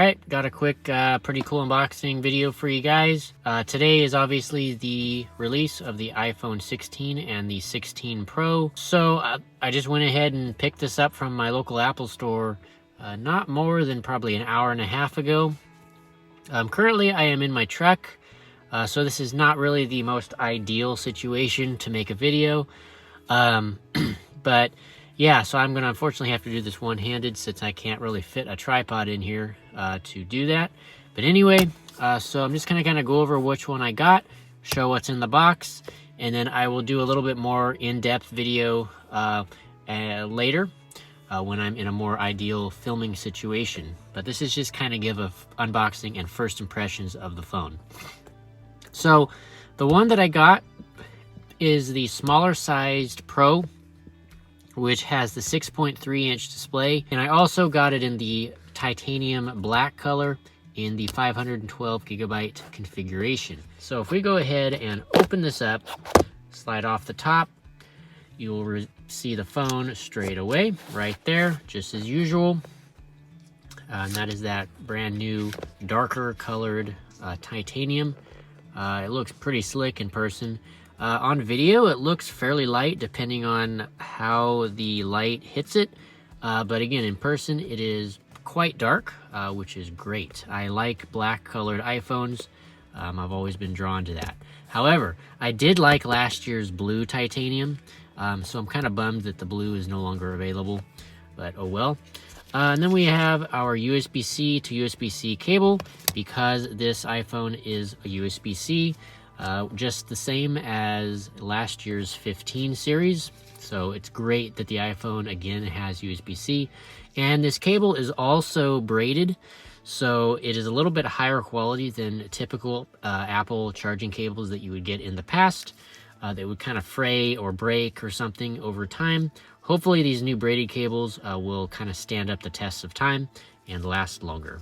Alright, got a quick, pretty cool unboxing video for you guys. Today is obviously the release of the iPhone 16 and the 16 Pro. So I just went ahead and picked this up from my local Apple store not more than probably an hour and a half ago. Currently I am in my truck, so this is not really the most ideal situation to make a video. But yeah, so I'm going to unfortunately have to do this one-handed since I can't really fit a tripod in here to do that. But anyway, so I'm just going to kind of go over which one I got, show what's in the box, and then I will do a little bit more in-depth video later when I'm in a more ideal filming situation. But this is just kind of give a unboxing and first impressions of the phone. So the one that I got is the smaller sized Pro, which has the 6.3-inch display. And I also got it in the titanium black color in the 512 gigabyte configuration. So if we go ahead and open this up, slide off the top, you will see the phone straight away right there, just as usual. And that is that brand new darker colored titanium. It looks pretty slick in person. On video, it looks fairly light depending on how the light hits it. But again, in person, it is quite dark, which is great. I like black colored iPhones. I've always been drawn to that. However, I did like last year's blue titanium. So I'm kind of bummed that the blue is no longer available, but oh well. And then we have our USB-C to USB-C cable because this iPhone is a USB-C. Just the same as last year's 15 series. So it's great that the iPhone again has USB-C. And this cable is also braided. So it is a little bit higher quality than typical Apple charging cables that you would get in the past. They would kind of fray or break or something over time. Hopefully these new braided cables will kind of stand up the test of time and last longer.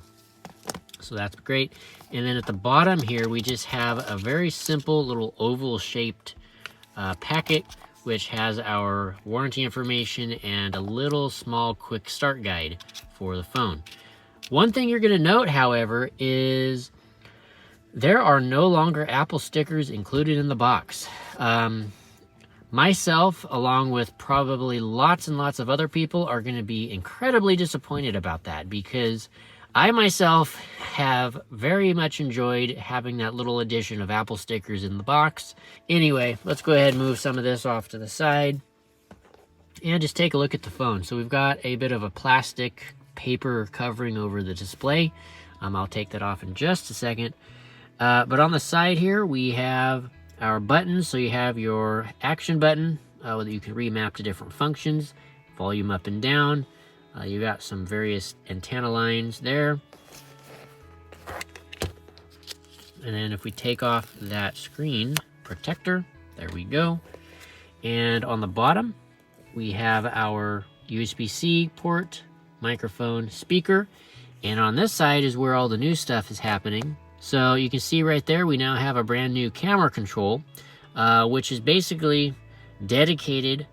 So that's great. And then at the bottom here, we just have a very simple little oval shaped packet, which has our warranty information and a little small quick start guide for the phone. One thing you're going to note, however, is there are no longer Apple stickers included in the box. Myself, along with probably lots and lots of other people, are going to be incredibly disappointed about that because I myself have very much enjoyed having that little addition of Apple stickers in the box. Anyway, let's go ahead and move some of this off to the side and just take a look at the phone. So we've got a bit of a plastic paper covering over the display. I'll take that off in just a second. But on the side here, we have our buttons. So you have your action button that you can remap to different functions, volume up and down. You got some various antenna lines there. And then if we take off that screen protector, there we go. And on the bottom, we have our USB-C port, microphone, speaker. And on this side is where all the new stuff is happening. So you can see right there, we now have a brand new camera control, which is basically dedicated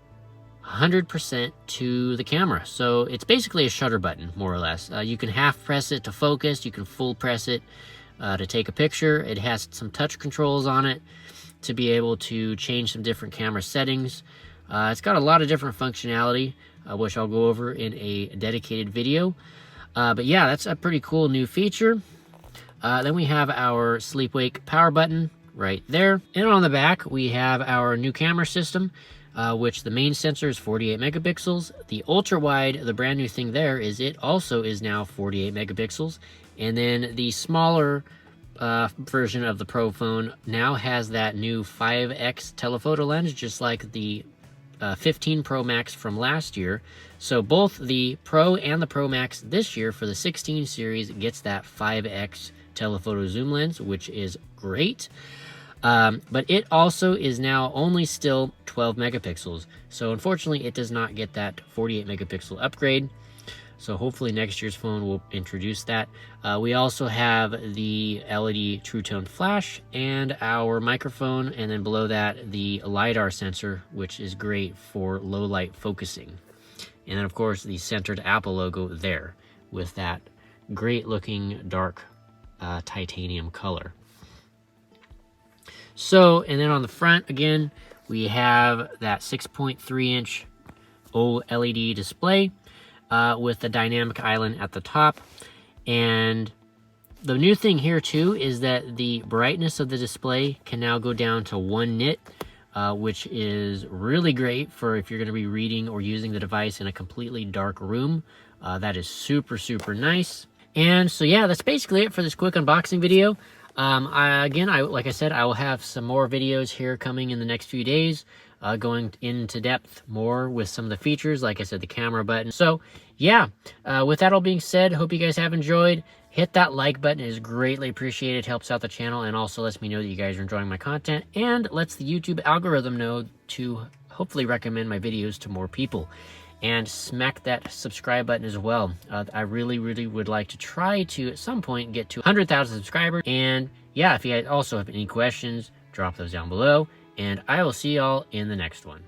100% to the camera. So it's basically a shutter button, more or less. You can half press it to focus, you can full press it to take a picture. It has some touch controls on it to be able to change some different camera settings. It's got a lot of different functionality, which I'll go over in a dedicated video. But yeah, that's a pretty cool new feature. Then we have our sleep-wake power button right there. And on the back, we have our new camera system, which the main sensor is 48 megapixels. The ultra-wide, the brand new thing there is it also is now 48 megapixels. And then the smaller version of the Pro phone now has that new 5x telephoto lens, just like the 15 Pro Max from last year. So both the Pro and the Pro Max this year for the 16 series gets that 5x telephoto zoom lens, which is great. But it also is now only still 12 megapixels. So unfortunately, it does not get that 48 megapixel upgrade. So hopefully next year's phone will introduce that. We also have the LED True Tone flash and our microphone, and then below that, the LiDAR sensor, which is great for low light focusing. And then of course the centered Apple logo there with that great looking dark titanium color. So, and then on the front again, we have that 6.3 inch OLED display with the dynamic island at the top. And the new thing here too is that the brightness of the display can now go down to 1 nit, which is really great for if you're going to be reading or using the device in a completely dark room. That is super, super nice. And so yeah, that's basically it for this quick unboxing video. Like I said, I will have some more videos here coming in the next few days, going into depth more with some of the features, like I said, the camera button. So yeah, with that all being said, hope you guys have enjoyed. Hit that like button, it is greatly appreciated, helps out the channel, and also lets me know that you guys are enjoying my content, and lets the YouTube algorithm know to hopefully recommend my videos to more people. And smack that subscribe button as well. I really, really would like to try to, at some point, get to 100,000 subscribers. And yeah, if you guys also have any questions, drop those down below. And I will see y'all in the next one.